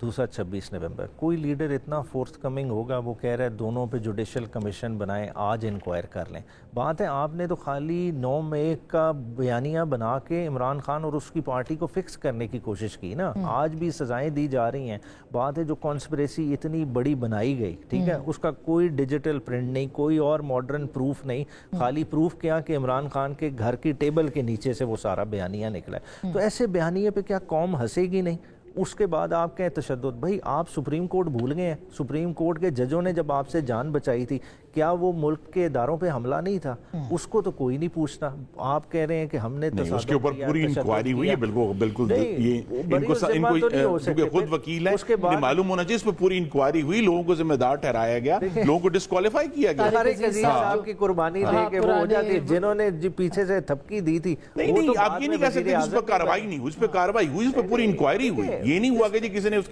دوسرا 26 نومبر. کوئی لیڈر اتنا فورتھ کمنگ ہوگا وہ کہہ رہا ہے دونوں پہ جوڈیشل کمیشن بنائیں، آج انکوائر کر لیں. بات ہے آپ نے تو خالی 9 مئی کا بیانیہ بنا کے عمران خان اور اس کی پارٹی کو فکس کرنے کی کوشش کی نا. آج بھی سزائیں دی جا رہی ہیں. بات ہے جو کانسپریسی اتنی بڑی بنائی گئی، ٹھیک ہے، اس کا کوئی ڈیجیٹل پرنٹ نہیں، کوئی اور ماڈرن پروف نہیں. خالی پروف کیا کہ عمران خان کے گھر کی ٹیبل کے نیچے سے وہ سارا بیانیہ نکلا ہے. تو ایسے بیانیے پہ کیا قوم ہنسے گی نہیں؟ اس کے بعد آپ کہیں تشدد. بھائی آپ سپریم کورٹ بھول گئے ہیں. سپریم کورٹ کے ججوں نے جب آپ سے جان بچائی تھی, کیا وہ ملک کے اداروں پہ حملہ نہیں تھا؟ اس کو تو کوئی نہیں پوچھتا. آپ کہہ رہے ہیں کہ ہم نے اس کے اوپر پوری انکوائری ہوئی ہے. بالکل یہ خود وکیل ہیں, معلوم ہونا چاہیے اس پہ پوری انکوائری ہوئی, لوگوں کو ذمہ دار ٹھہرایا گیا, لوگوں کو ڈسکوالیفائی کیا گیا. طارق عزیز صاحب کی قربانی دے کے وہ ہو جاتی ہے, جنہوں نے پیچھے سے تھپکی دی تھی. نہیں, آپ یہ نہیں کہہ سکتے اس پہ کارروائی نہیں ہوئی. اس پہ کارروائی ہوئی, اس پہ پوری انکوائری ہوئی. یہ نہیں ہوا کہ جی کسی نے اس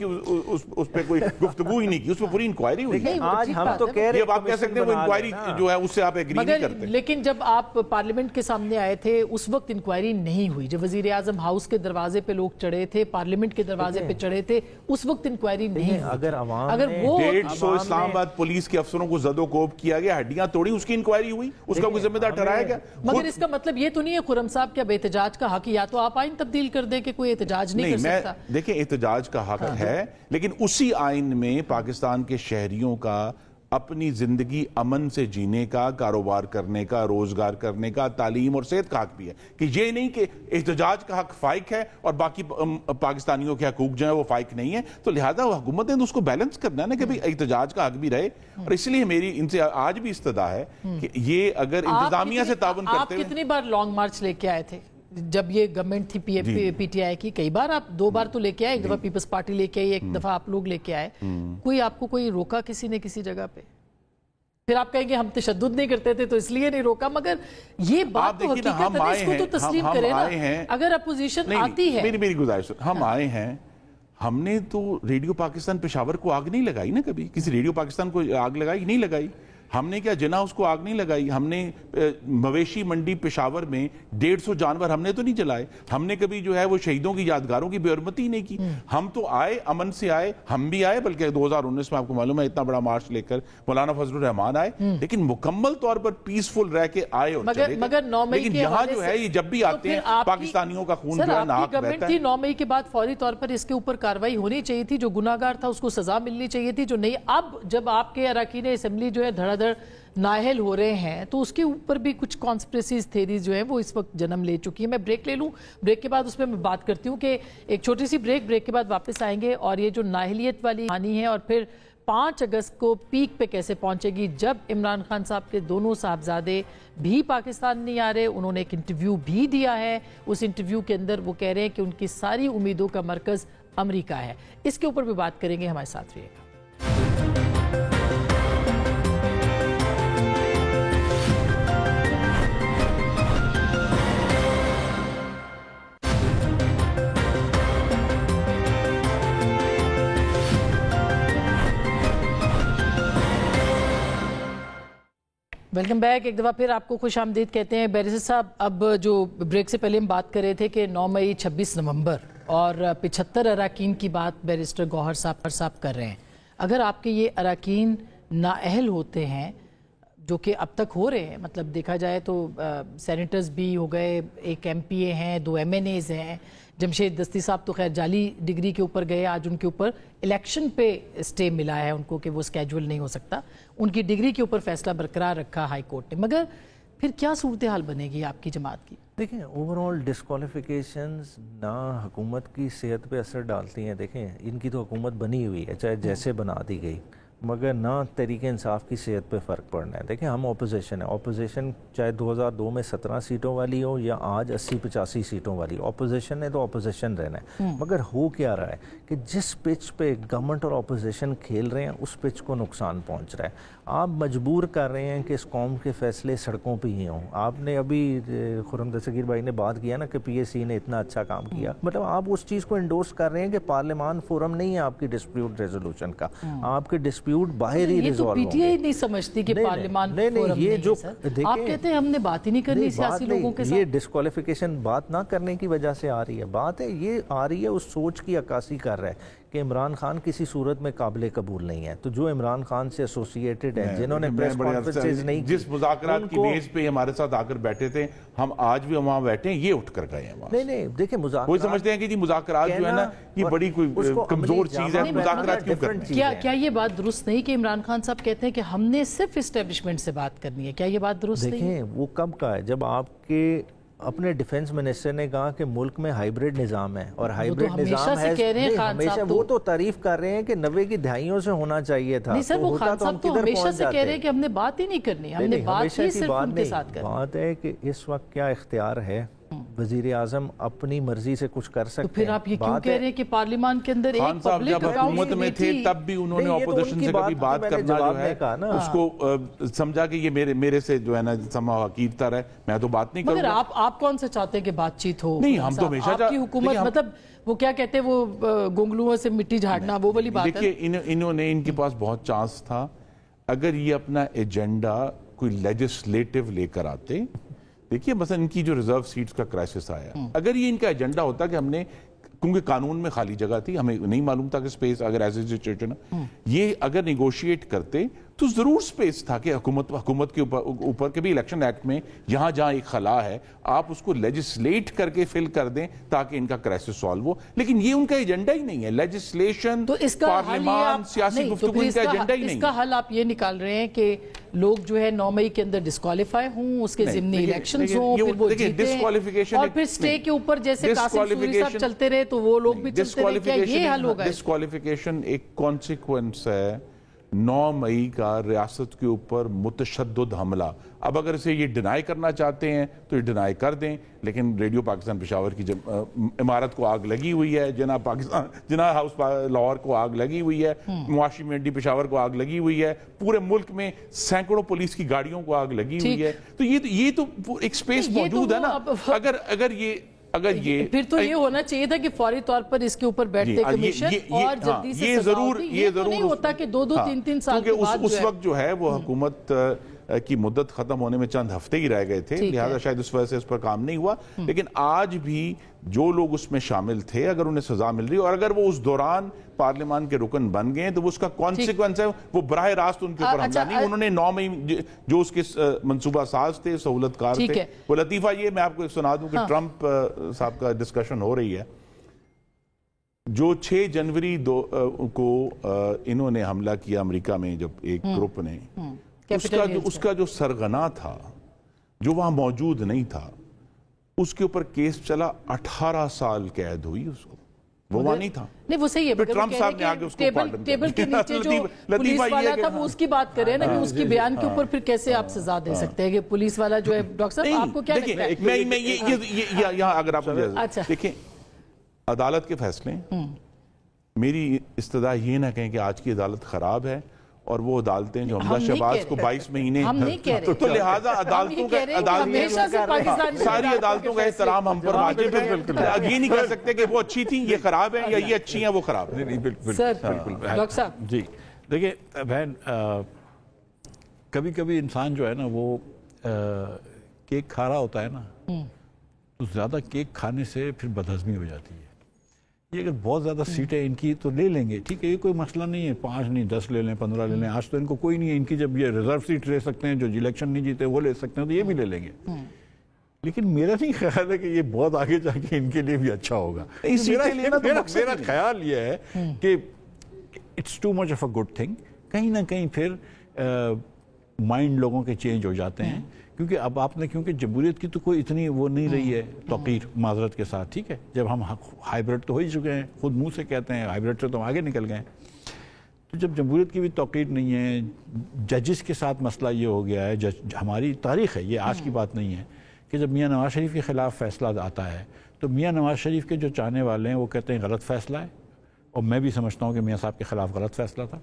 پہ کوئی گفتگو ہی نہیں کی, اس پہ پوری انکوائری ہوئی. آج ہم تو کہہ رہے ہیں آپ کہہ سکتے ہیں وہ انکوائری جو ہے اس سے آپ ایگری نہیں کرتے. لیکن جب آپ پارلیمنٹ کے سامنے آئے تھے اس وقت انکوائری نہیں ہوئی. جب وزیر اعظم ہاؤس کے دروازے پہ لوگ چڑھے تھے, پارلیمنٹ کے دروازے پہ چڑھے تھے, اس وقت انکوائری نہیں ہوئی. اگر عوام 150 اسلام آباد پولیس کے افسروں کو زد و کوب کیا گیا, ہڈیاں توڑی, اس کی انکوائری ہوئی, اس کا کوئی ذمہ دار ٹھہرایا گیا. مگر اس کا مطلب یہ تو نہیں ہے خرم صاحب کہ اب احتجاج کا حق, یا تو آپ آئین تبدیل کر دیں کہ کوئی احتجاج نہیں کر سکتا. دیکھیں احتجاج کا حق ہے, لیکن اسی آئین میں پاکستان کے شہریوں کا اپنی زندگی امن سے جینے کا, کاروبار کرنے کا, روزگار کرنے کا, تعلیم اور صحت کا حق بھی ہے. کہ یہ نہیں کہ احتجاج کا حق فائق ہے اور باقی پاکستانیوں کے حقوق جو ہیں وہ فائق نہیں ہیں. تو لہذا حکومت نے اس کو بیلنس کرنا ہے نا, کہ بھی احتجاج کا حق بھی رہے. اور اس لیے میری ان سے آج بھی استدعا ہے کہ یہ اگر انتظامیہ سے تعاون کرتے ہوئے. آپ کتنی بار لانگ مارچ لے کے آئے تھے جب یہ گورنمنٹ تھی پی ٹی آئی کی؟ کئی بار, آپ 2 بار تو لے کے آئے. ایک دفعہ پیپلز پارٹی لے کے آئی, ایک دفعہ آپ لوگ لے کے آئے. کوئی آپ کو کوئی روکا کسی نے کسی جگہ پہ؟ پھر آپ کہیں گے ہم تشدد نہیں کرتے تھے تو اس لیے نہیں روکا. مگر یہ بات تو حقیقت ہے, اس کو تو تسلیم کرے نا. اگر اپوزیشن آتی ہے, میری گزارش, ہم آئے ہیں, ہم نے تو ریڈیو پاکستان پشاور کو آگ نہیں لگائی نا, کبھی کسی ریڈیو پاکستان کو آگ لگائی نہیں لگائی. ہم نے کیا جنا اس کو آگ نہیں لگائی. ہم نے مویشی منڈی پشاور میں 150 جانور ہم نے تو نہیں جلائے. ہم نے کبھی جو ہے وہ شہیدوں کی یادگاروں کی بے حرمتی نہیں کی. ہم تو آئے, امن سے آئے. ہم بھی آئے, بلکہ 2019 میں آپ کو معلوم ہے اتنا بڑا مارچ لے کر مولانا فضل الرحمان آئے, لیکن مکمل طور پر پیسفل رہ کے آئے اور چلے گئے. لیکن یہاں جو ہے یہ جب بھی آتے ہیں پاکستانیوں کا خون جو ہے ناحق بہتا ہے. 9 مئی کے بعد فوری طور پر اس کے اوپر کارروائی ہونی چاہیے تھی. جو گناہگار تھا اس کو سزا ملنی چاہیے تھی, جو نہیں. اب جب آپ کے اراکین اسمبلی جو ہے دھڑا دھڑ نااہل ہو رہے ہیں تو اس کے اوپر بھی کچھ کانسپریسیز تھیریز جو ہیں وہ اس وقت جنم لے چکی ہیں. میں بریک لے لوں, بریک کے بعد اس میں بات کرتی ہوں کہ ایک چھوٹی سی بریک کے بعد واپس آئیں گے. اور یہ جو نااہلیت والی کہانی ہے, اور پھر 5 اگست کو پیک پہ کیسے پہنچے گی جب عمران خان صاحب کے دونوں صاحبزادے بھی پاکستان نہیں آ رہے. انہوں نے ایک انٹرویو بھی دیا ہے, اس انٹرویو کے اندر وہ کہہ رہے ہیں کہ ان کی ساری امیدوں کا مرکز امریکہ ہے. اس کے اوپر بھی بات کریں گے, ہمارے ساتھ رہیے گا. Welcome back. ایک دفعہ پھر آپ کو خوش آمدید کہتے ہیں. بیرسٹر صاحب, اب جو بریک سے پہلے ہم بات کر رہے تھے کہ 9 مئی 26 نومبر اور 75 اراکین کی بات بیرسٹر گوہر صاحب کر رہے ہیں. اگر آپ کے یہ اراکین نااہل ہوتے ہیں, جو کہ اب تک ہو رہے ہیں, مطلب دیکھا جائے تو سینیٹرز بھی ہو گئے, ایک ایم پی اے ہیں, 2 ایم این ایز ہیں, جمشید دستی صاحب تو خیر جعلی ڈگری کے اوپر گئے, آج ان کے اوپر الیکشن پہ سٹے ملا ہے ان کو کہ وہ سکیجول نہیں ہو سکتا, ان کی ڈگری کے اوپر فیصلہ برقرار رکھا ہائی کورٹ نے. مگر پھر کیا صورتحال بنے گی آپ کی جماعت کی؟ دیکھیں اوورال ڈسکوالیفیکیشنز نہ حکومت کی صحت پہ اثر ڈالتی ہیں. دیکھیں ان کی تو حکومت بنی ہوئی ہے, چاہے جیسے بنا دی گئی, مگر نہ تحریک انصاف کی صحت پہ فرق پڑنا ہے. دیکھیں ہم اپوزیشن ہے, اپوزیشن چاہے 2002 میں 17 سیٹوں والی ہو یا آج 80-85 سیٹوں والی, اپوزیشن نے تو اپوزیشن رہنا ہے. مگر ہو کیا رہا ہے کہ جس پچ پہ گورنمنٹ اور اپوزیشن کھیل رہے ہیں اس پچ کو نقصان پہنچ رہا ہے. آپ مجبور کر رہے ہیں کہ اس قوم کے فیصلے سڑکوں پہ ہی ہوں. آپ نے ابھی خرم دستگیر بھائی نے بات کیا نا کہ پی ایس سی نے اتنا اچھا کام کیا, مطلب آپ اس چیز کو انڈورس کر رہے ہیں کہ پارلیمان فورم نہیں ہے آپ کی ڈسپیوٹ ریزولوشن کا, آپ کے ڈسپیوٹ باہر ہی ریزالو ہوں گے. یہ تو پی ٹی آئی نہیں سمجھتی کہ پارلیمان فورم نہیں ہے سر. آپ کہتے ہیں ہم نے بات ہی نہیں کرنی سیاسی لوگوں کے ساتھ. یہ ڈسکوالیفیکیشن بات نہ کرنے کی وجہ سے آ رہی ہے. بات ہے یہ آ رہی ہے اس سوچ کی عکاسی کر رہا ہے کہ عمران خان کسی صورت میں قابل قبول نہیں ہے. تو جو عمران خان سے ایسوسیٹڈ ہیں, جنہوں نے پریس کانفرنسز نہیں کی, جس مذاکرات کی میز پہ ہمارے ساتھ آ کر بیٹھے تھے, ہم آج بھی وہاں بیٹھے ہیں, یہ اٹھ کر گئے ہیں وہاں. نہیں دیکھیں مذاکرات, کوئی سمجھتے ہیں کہ جی مذاکرات جو ہے نا یہ بڑی کوئی کمزور چیز ہے, مذاکرات کیوں کرنا ہے؟ کیا یہ بات درست نہیں کہ عمران خان صاحب کہتے ہیں کہ ہم نے صرف اسٹیبلشمنٹ سے بات کرنی ہے؟ کیا یہ بات درست نہیں؟ دیکھیں وہ کب کا ہے جب آپ کے اپنے ڈیفنس منسٹر نے کہا کہ ملک میں ہائیبریڈ نظام ہے اور ہائیبریڈ نظام ہمیشہ وہ تو تعریف کر رہے ہیں کہ 90 کی دہائیوں سے ہونا چاہیے تھا. نہیں سر وہ خان صاحب تو ہمیشہ سے کہہ رہے ہیں کہ ہم نے بات ہی نہیں کرنی, ہم نے بات ہی صرف ان کے ساتھ کرنی. بات ہے کہ اس وقت کیا اختیار ہے, وزیر اعظم اپنی مرضی سے کچھ کر سکتے ہیں. تو پھر آپ یہ کیوں کہہ رہے ہیں کہ پارلیمان کے اندر ایک پبلک جب حکومت میں تھے تب بھی انہوں نے اپوزیشن سے کبھی بات کرنا جو ہے اس کو سمجھا کہ یہ میرے سے جو ہے نا سما حقیر تر ہے, میں تو بات نہیں کروں. مگر آپ کون سے چاہتے ہیں کہ بات چیت ہو؟ نہیں ہم تو ہمیشہ آپ کی حکومت مطلب وہ کیا کہتے ہیں وہ گونگلوؤں سے مٹی جھاڑنا وہ والی بات ہے. دیکھیے انہوں نے ان کے پاس بہت چانس تھا, اگر یہ اپنا ایجنڈا کوئی لیجسلیٹو لے کر آتے. دیکھیے مثلا ان کی جو ریزرو سیٹس کا کرائسس آیا, اگر یہ ان کا ایجنڈا ہوتا کہ ہم نے, کیونکہ قانون میں خالی جگہ تھی, ہمیں نہیں معلوم تھا کہ سپیس اگر ایز اے سچویشن یہ اگر نیگوشیٹ کرتے تو ضرور سپیس تھا کہ حکومت کے اوپر کے بھی الیکشن ایکٹ میں جہاں جہاں ایک خلا ہے آپ اس کو لیجسلیٹ کر کے فل کر دیں تاکہ ان کا کرائسس سالو ہو. لیکن یہ ان کا ایجنڈا ہی نہیں ہے, لیجسلیشن پارلیمان سیاسی گفتگو ان کا ایجنڈا ہی نہیں ہے. اس کا حل آپ یہ نکال رہے ہیں کہ لوگ جو ہے 9 مئی کے اندر ڈسکوالیفائی ہوں, اس کے ضمنی الیکشنز ہوں, پھر وہ جیتے اور پھر سٹے کے اوپر جیسے قاسم سوری صاحب چلتے رہے تو وہ لوگ بھی چلتے رہے. کیا یہ حل ہوگا؟ ڈسکوالیفیکیشن ایک کانسیکوینس ہے 9 مئی کا ریاست کے اوپر متشدد حملہ. اب اگر اسے یہ ڈینائی کرنا چاہتے ہیں تو یہ ڈینائی کر دیں, لیکن ریڈیو پاکستان پشاور کی عمارت کو آگ لگی ہوئی ہے, جناح ہاؤس لاہور کو آگ لگی ہوئی ہے, معاشی منڈی پشاور کو آگ لگی ہوئی ہے, پورے ملک میں سینکڑوں پولیس کی گاڑیوں کو آگ لگی ہوئی ہے. تو یہ تو ایک سپیس موجود ہے نا. اگر یہ پھر تو یہ ہونا چاہیے تھا کہ فوری طور پر اس کے اوپر بیٹھتے کمیشن اور جلدی سے سزا ہوتی. یہ تو نہیں ہوتا کہ 2-3 سال کے بعد اس وقت جو ہے وہ حکومت کی مدت ختم ہونے میں چند ہفتے ہی رہ گئے تھے, لہذا شاید اس وجہ سے اس پر کام نہیں ہوا. لیکن آج بھی جو لوگ اس میں شامل تھے اگر انہیں سزا مل رہی اور اگر وہ اس دوران پارلیمان کے رکن بن گئے تو وہ اس کا کانسیکوینس ہے, وہ براہ راست ان کے اوپر حملہ نہیں. انہوں نے 9 مئی جو اس کے منصوبہ ساز تھے, سہولت کار تھے. وہ لطیفہ یہ میں آپ کو سنا دوں کہ ٹرمپ صاحب کا ڈسکشن ہو رہی ہے, جو 6 جنوری کو انہوں نے حملہ کیا امریکہ میں جب ایک گروپ نے, اس کا جو سرغنا تھا جو وہاں موجود نہیں تھا, اس کے اوپر کیس چلا, 18 سال قید ہوئی اس کو, وہ وہاں نہیں تھا. نہیں وہ صحیح ہے, پھر ٹرمپ صاحب نے آگے اس کو پارڈن ٹیبل کے نیچے جو پولیس والا تھا وہ اس کی بات کر رہے ہیں نا, کہ اس کی بیان کے اوپر پھر کیسے آپ سزا دے سکتے ہیں کہ پولیس والا جو ہے. ڈاکٹر صاحب آپ کو کیا لگتا ہے؟ میں یہاں اگر آپ دیکھیں عدالت کے فیصلے, میری استدعا یہ نہ کہیں کہ آج کی عدالت خراب ہے اور وہ عدالتیں جو حمزہ شہباز کو 22 مہینے, تو لہٰذا عدالتوں کا ساری عدالتوں کا احترام ہم پر واجب ہے. یہ نہیں کہہ سکتے کہ وہ اچھی تھیں یہ خراب ہیں یا یہ اچھی ہیں وہ خراب ہیں. ڈاکٹر صاحب جی دیکھیں بہن, کبھی کبھی انسان جو ہے نا وہ کیک کھا رہا ہوتا ہے نا, تو زیادہ کیک کھانے سے پھر بدہضمی ہو جاتی ہے. یہ اگر بہت زیادہ سیٹیں ان کی تو لے لیں گے, ٹھیک ہے, یہ کوئی مسئلہ نہیں ہے, 5 نہیں 10 لے لیں, 15 لے لیں. آج تو ان کو کوئی نہیں ہے, ان کی جب یہ ریزرو سیٹ لے سکتے ہیں, جو الیکشن نہیں جیتے وہ لے سکتے ہیں, تو یہ بھی لے لیں گے. لیکن میرا نہیں خیال ہے کہ یہ بہت آگے جا کے ان کے لیے بھی اچھا ہوگا. میرا خیال یہ ہے کہ it's too much of a good thing. کہیں نہ کہیں پھر مائنڈ لوگوں کے چینج ہو جاتے ہیں, کیونکہ اب آپ نے, کیونکہ جمہوریت کی تو کوئی اتنی وہ نہیں رہی ہے توقیر, معذرت کے ساتھ, ٹھیک ہے, جب ہم ہائیبریڈ تو ہو ہی چکے ہیں, خود منہ سے کہتے ہیں ہائیبریڈ سے تو ہم آگے نکل گئے. تو جب جمہوریت کی بھی توقیر نہیں ہے, ججز کے ساتھ مسئلہ یہ ہو گیا ہے, ہماری تاریخ ہے, یہ آج کی بات نہیں ہے, کہ جب میاں نواز شریف کے خلاف فیصلہ آتا ہے تو میاں نواز شریف کے جو چاہنے والے ہیں وہ کہتے ہیں غلط فیصلہ ہے, اور میں بھی سمجھتا ہوں کہ میاں صاحب کے خلاف غلط فیصلہ تھا.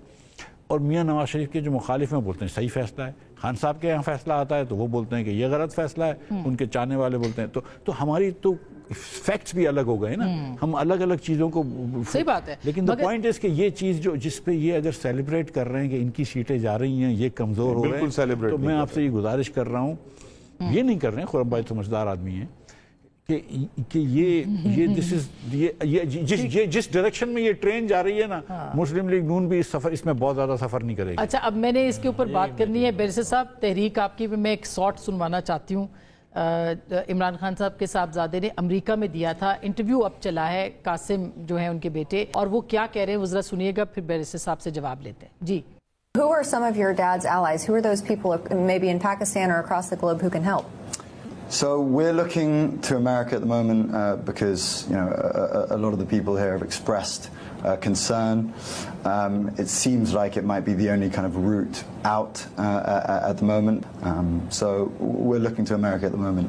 اور میاں نواز شریف کے جو مخالف ہیں بولتے ہیں صحیح فیصلہ ہے. خان صاحب کے یہاں فیصلہ آتا ہے تو وہ بولتے ہیں کہ یہ غلط فیصلہ ہے, ان کے چاہنے والے بولتے ہیں. تو ہماری تو فیکٹس بھی الگ ہو گئے نا, ہم الگ الگ چیزوں کو, صحیح بات ہے. لیکن پوائنٹ ہے کہ یہ چیز جس پہ یہ اگر سیلیبریٹ کر رہے ہیں کہ ان کی سیٹیں جا رہی ہیں, یہ کمزور ہو رہے ہیں, تو میں آپ سے یہ گزارش کر رہا ہوں, یہ نہیں کر رہے ہیں, خورم بھائی سمجھدار آدمی ہیں, کہ یہ جس ڈائریکشن میں یہ ٹرین جا رہی ہے نا, مسلم لیگ نون بھی اس میں بہت زیادہ سفر نہیں کرے گی. اچھا, اب میں نے اس کے اوپر بات کرنی ہے. بیرسر صاحب, تحریک آپ کی میں ایک شارٹ سنوانا چاہتی ہوں. عمران خان صاحب کے صاحبزادے نے امریکہ میں دیا تھا انٹرویو, اب چلا ہے, قاسم جو ہیں ان کے بیٹے, اور وہ کیا کہہ رہے ہیں وہ ذرا سنیے گا, پھر بیرسر صاحب سے جواب لیتے ہیں. جی. Who are some of your dad's allies? Who are those people maybe in Pakistan or across the globe who can help? So we're looking to America at the moment because a lot of the people here have expressed concern. It seems like it might be the only kind of route out at the moment. So we're looking to America at the moment.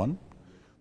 1।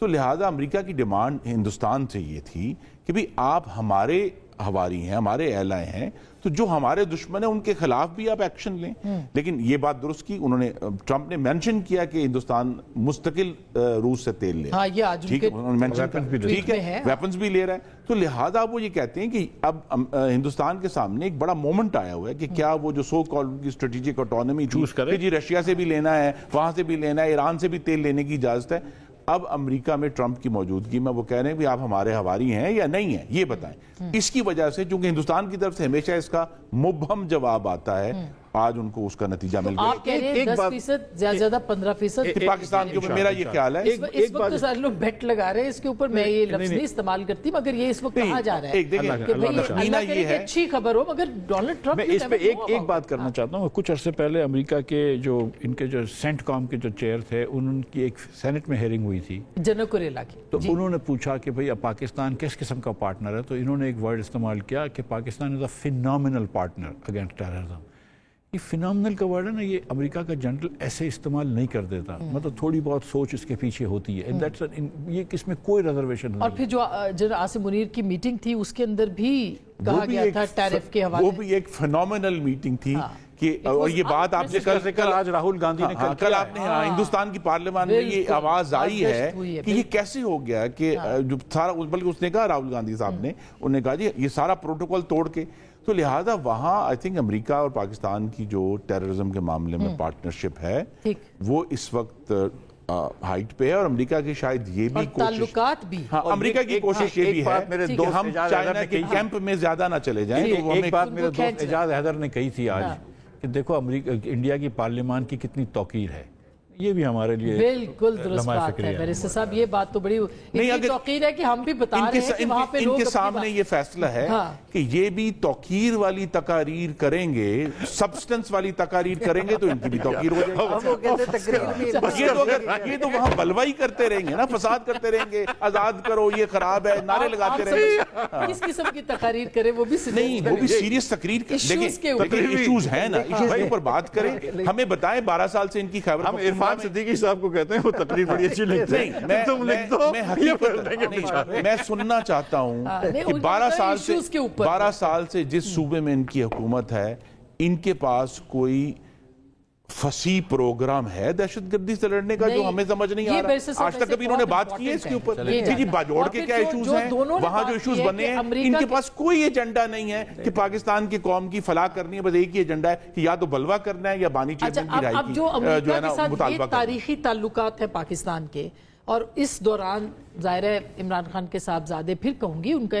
تو لہٰذا امریکہ کی demand Hindustan سے یہ تھی کہ بھی آپ ہمارے ہواری ہیں، ہمارے ایلائے ہیں، تو جو ہمارے دشمن ہیں ان کے خلاف بھی آپ ایکشن لیں. لیکن یہ بات درست کی انہوں نے، ٹرمپ نے مینشن کیا کہ ہندوستان مستقل روس سے تیل لے. ٹھیک ہے، ویپنز بھی لے رہا ہے. تو لہٰذا وہ یہ کہتے ہیں کہ اب ہندوستان کے سامنے ایک بڑا مومنٹ آیا ہوا ہے کہ کیا وہ جو سو کالڈ کی اسٹریٹجک آٹونمی چوز کرے، جی رشیا سے بھی لینا ہے، وہاں سے بھی لینا ہے، ایران سے بھی تیل لینے کی اجازت ہے. اب امریکہ میں ٹرمپ کی موجودگی میں وہ کہہ رہے ہیں کہ آپ ہمارے ہواری ہیں یا نہیں ہیں، یہ بتائیں. اس کی وجہ سے چونکہ ہندوستان کی طرف سے ہمیشہ اس کا مبہم جواب آتا ہے، آج ان کو اس کا نتیجہ مل گیا. آپ کہہ رہے ہیں 10% زیادہ 15% پاکستان کے اوپر میرا یہ خیال ہے. اس وقت تو سارے لوگ بیٹ لگا رہے ہیں اس کے اوپر، میں یہ لفظ نہیں استعمال کرتی، مگر یہ اس وقت کہا جا رہا ہے کہ اللہ کرے کہ اچھی خبر ہو. مگر ڈونلڈ ٹرمپ میں اس پہ ایک بات کرنا چاہتا ہوں. کچھ عرصے پہلے امریکہ کے جو ان کے جو سینٹ کام کے جو چیئر تھے، ان کی ایک سینٹ میں ہیئرنگ ہوئی تھی جنوکوریلا کی، تو انہوں نے پوچھا کہ بھئی اب پاکستان کس قسم کا پارٹنر ہے، تو انہوں نے ایک ورڈ استعمال کیا کہ پاکستان از اے فینومینل پارٹنر اگینسٹ ٹیررزم. یہ فینومینل کا ورڈ ہے نا، یہ امریکہ کا جنرل ایسے استعمال نہیں کر دیتا، مطلب تھوڑی بہت سوچ اس کے پیچھے ہوتی ہے. یہ اس میں کوئی ریزرویشن نہیں. اور پھر جو جنرل عاصم منیر کی میٹنگ تھی اس کے اندر بھی کہا گیا تھا ٹیرف کے حوالے، وہ بھی ایک فینومینل میٹنگ تھی. اور یہ بات آپ نے کل آج راہل گاندھی نے کل آپ نے ہندوستان کی پارلیمان میں یہ آواز آئی ہے کہ یہ کیسے ہو گیا کہ جو سارا، بلکہ اس نے کہا راہل گاندھی صاحب نے، انہوں نے کہا جی یہ سارا پروٹوکول توڑ کے. تو لہٰذا وہاں آئی تھنک امریکہ اور پاکستان کی جو ٹیررزم کے معاملے میں پارٹنرشپ ہے وہ اس وقت ہائٹ پہ ہے. اور امریکہ کی شاید یہ بھی تعلقات بھی، امریکہ کی کوشش یہ بھی ہے کہ ہم چائنا کے کیمپ میں زیادہ نہ چلے جائیں. ایک بات میرے دوست اعجاز حیدر نے کہی تھی آج کہ دیکھو امریکہ انڈیا کی پارلیمان کی کتنی توقیر ہے. یہ بھی ہمارے لیے بالکل درست بات ہے بیرسٹر صاحب. یہ بات تو بڑی توقیر ہے کہ ہم بھی بتا رہے ہیں کہ وہاں پہ ان کے سامنے یہ فیصلہ ہے کہ یہ بھی توقیر والی تقاریر کریں گے، سبسٹنس والی تقاریر کریں گے تو ان کی بھی توقیر ہو جائے گی. یہ تو وہاں بلوائی کرتے رہیں گے نا، فساد کرتے رہیں گے، آزاد کرو یہ خراب ہے، نعرے لگاتے رہیں گے. کس قسم کی تقاریر کریں، وہ بھی نہیں، وہ بھی سیریس تقریر کریں. دیکھیں ایشوز ہیں نا، ایشوز کے اوپر بات کریں. ہمیں بتائیں 12 سال سے ان کی خیبر صدیقی صاحب کو کہتے ہیں وہ تقریر بڑی اچھی لگتی ہے. میں سننا چاہتا ہوں کہ 12 سال سے جس صوبے میں ان کی حکومت ہے، ان کے پاس کوئی فصیح پروگرام ہے دہشت گردی سے لڑنے کا جو ہمیں سمجھ نہیں آ رہا. آج تک کبھی انہوں نے بات کی ہے اس کے اوپر؟ جی باجوڑ کے کیا ایشوز ہیں، وہاں جو ایشوز بنے ہیں، ان کے پاس کوئی ایجنڈا نہیں ہے کہ پاکستان کی قوم کی فلاح کرنی ہے. بس ایک ہی ایجنڈا ہے کہ یا تو بلوا کرنا ہے یا بانی چیئرمین کی رہائی کی جو امریکہ کے ساتھ یہ تاریخی تعلقات ہیں پاکستان کے. اور اس دوران ظاہر ہے عمران خان کے صاحبزادے، پھر کہوں گی ان کا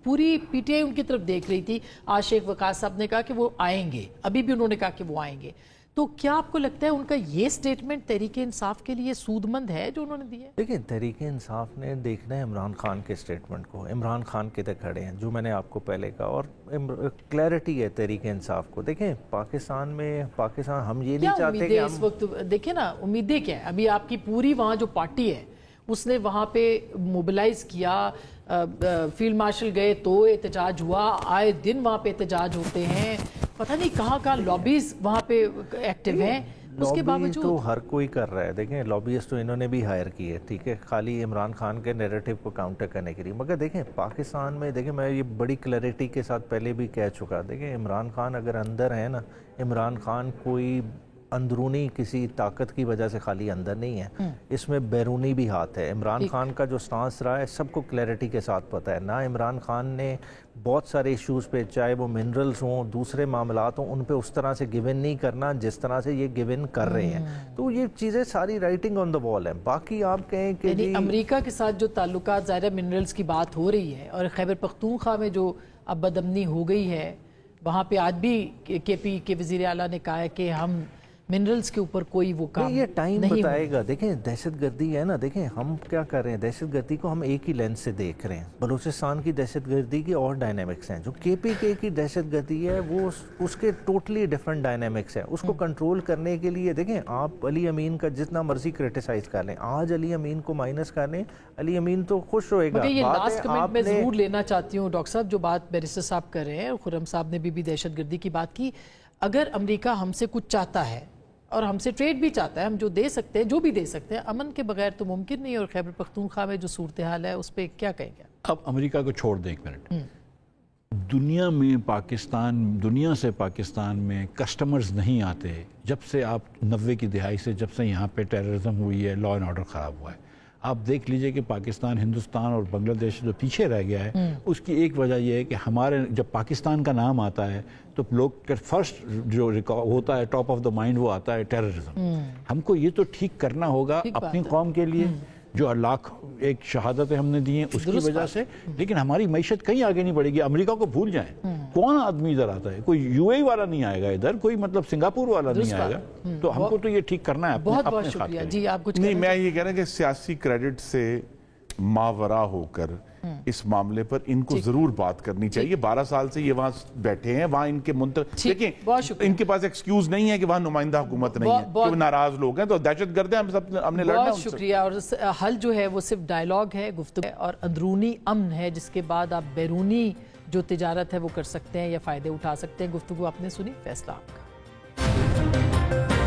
پوری پی ٹی آئی ان کی طرف دیکھ رہی تھی. آج شیخ وقاص صاحب نے کہا کہ وہ آئیں گے، ابھی بھی انہوں نے کہا کہ وہ آئیں گے. تو کیا آپ کو لگتا ہے ان کا یہ سٹیٹمنٹ تحریک انصاف کے لیے سود مند ہے جو انہوں نے دیا ہے؟ دیکھیں تحریک انصاف نے دیکھنا ہے عمران خان کے سٹیٹمنٹ کو. عمران خان کدھر کھڑے ہیں، جو میں نے آپ کو پہلے کہا، اور کلیئرٹی ہے تحریک انصاف کو. دیکھیں پاکستان ہم یہ نہیں چاہتے کہ اس وقت دیکھیں نا امیدیں کیا ہے. ابھی آپ کی پوری وہاں جو پارٹی ہے اس نے وہاں پہ موبلائز کیا، فیلڈ مارشل گئے تو احتجاج ہوا، آئے دن وہاں پہ احتجاج ہوتے ہیں، پتہ نہیں کہاں کہاں لابیز وہاں پہ ایکٹیو ہیں. اس کے باوجود تو ہر کوئی کر رہا ہے. دیکھیں لابیز تو انہوں نے بھی ہائر کی ہے، ٹھیک ہے، خالی عمران خان کے نیریٹو کو کاؤنٹر کرنے کے لیے. مگر دیکھیں پاکستان میں، دیکھیں میں یہ بڑی کلیئرٹی کے ساتھ پہلے بھی کہہ چکا، دیکھیں عمران خان اگر اندر ہے نا، عمران خان کوئی اندرونی کسی طاقت کی وجہ سے خالی اندر نہیں ہے، اس میں بیرونی بھی ہاتھ ہے. عمران خان کا جو سٹانس رہا ہے سب کو کلیئرٹی کے ساتھ پتہ ہے. نہ عمران خان نے بہت سارے ایشوز پہ، چاہے وہ منرلز ہوں، دوسرے معاملات ہوں، ان پہ اس طرح سے گیون نہیں کرنا جس طرح سے یہ گیون کر رہے ہیں. تو یہ چیزیں ساری رائٹنگ آن دا وال ہیں. باقی آپ کہیں کہ یعنی امریکہ کے ساتھ جو تعلقات، ظاہر منرلز کی بات ہو رہی ہے، اور خیبر پختونخوا میں جو اب بدامنی ہو گئی ہے، وہاں پہ آج بھی کے پی کے وزیر اعلیٰ نے کہا ہے کہ ہم منرلز کے اوپر کوئی وہ کام یہ ٹائم بتائے گا. دیکھیں دہشت گردی ہے نا، دیکھیں ہم کیا کر رہے ہیں، دہشت گردی کو ہم ایک ہی لینس سے دیکھ رہے ہیں. بلوچستان کی دہشت گردی کی اور ڈائنامکس ہیں. جو کے پی کے کی دہشت گردی ہے وہ اس کے ٹوٹلی ڈیفرنٹ ڈائنامکس ہیں. اس کو کنٹرول کرنے کے لیے دیکھیں آپ علی امین کا جتنا مرضی کرٹیسائز کر لیں، آج علی امین کو مائنس کر لیں، علی امین تو خوش ہوئے گا. یہ لاسٹ کمنٹ میں ضرور لینا چاہتی ہوں ڈاکٹر صاحب، جو بات بیرسٹر صاحب کر رہے ہیں، خرم صاحب نے بھی دہشت گردی کی بات کی. اگر امریکہ ہم سے کچھ چاہتا ہے اور ہم سے ٹریڈ بھی چاہتا ہے, ہم جو دے سکتے ہیں, جو بھی دے سکتے ہیں, امن کے بغیر تو ممکن نہیں. اور خیبر پختونخوا میں جو صورتحال ہے اس پہ کیا کہیں گے؟ اب امریکہ کو چھوڑ دیں ایک منٹ. دنیا میں دنیا سے پاکستان میں کسٹمرز نہیں آتے جب سے آپ 90 کی دہائی سے, جب سے یہاں پہ ٹیررزم ہوئی ہے, لا اینڈ آرڈر خراب ہوا ہے. آپ دیکھ لیجئے کہ پاکستان, ہندوستان اور بنگلہ دیش جو پیچھے رہ گیا ہے, اس کی ایک وجہ یہ ہے کہ ہمارے جب پاکستان کا نام آتا ہے تو لوگ فرسٹ جو ہوتا ہے ٹاپ آف دا مائنڈ وہ آتا ہے ٹیررزم. ہم کو یہ تو ٹھیک کرنا ہوگا اپنی قوم کے لیے, جو لاکھ ایک شہادتیں ہم نے دی ہیں اس کی وجہ سے, لیکن ہماری معیشت کہیں آگے نہیں بڑھے گی. امریکہ کو بھول جائیں, کون آدمی ادھر آتا ہے, کوئی یو اے والا نہیں آئے گا ادھر, کوئی مطلب سنگاپور والا نہیں آئے گا. تو ہم کو تو یہ ٹھیک کرنا ہے. بہت بہت شکریہ. جی آپ کچھ نہیں, میں یہ کہہ رہا ہوں کہ سیاسی کریڈٹ سے ماورا ہو کر اس معاملے پر ان کو ضرور بات کرنی چاہیے. 12 سال سے یہ وہاں بیٹھے ہیں, وہاں ان کے دیکھیں ان کے پاس ایکسکیوز نہیں ہے کہ وہاں نمائندہ حکومت نہیں ہے, کہ وہ ناراض لوگ ہیں تو دہشت گرد ہیں, ہم نے لڑنا. بہت شکریہ. اور حل جو ہے وہ صرف ڈائیلاگ ہے, گفتگو ہے اور اندرونی امن ہے, جس کے بعد آپ بیرونی جو تجارت ہے وہ کر سکتے ہیں یا فائدے اٹھا سکتے ہیں. گفتگو آپ نے سنی, فیصلہ آپ کا.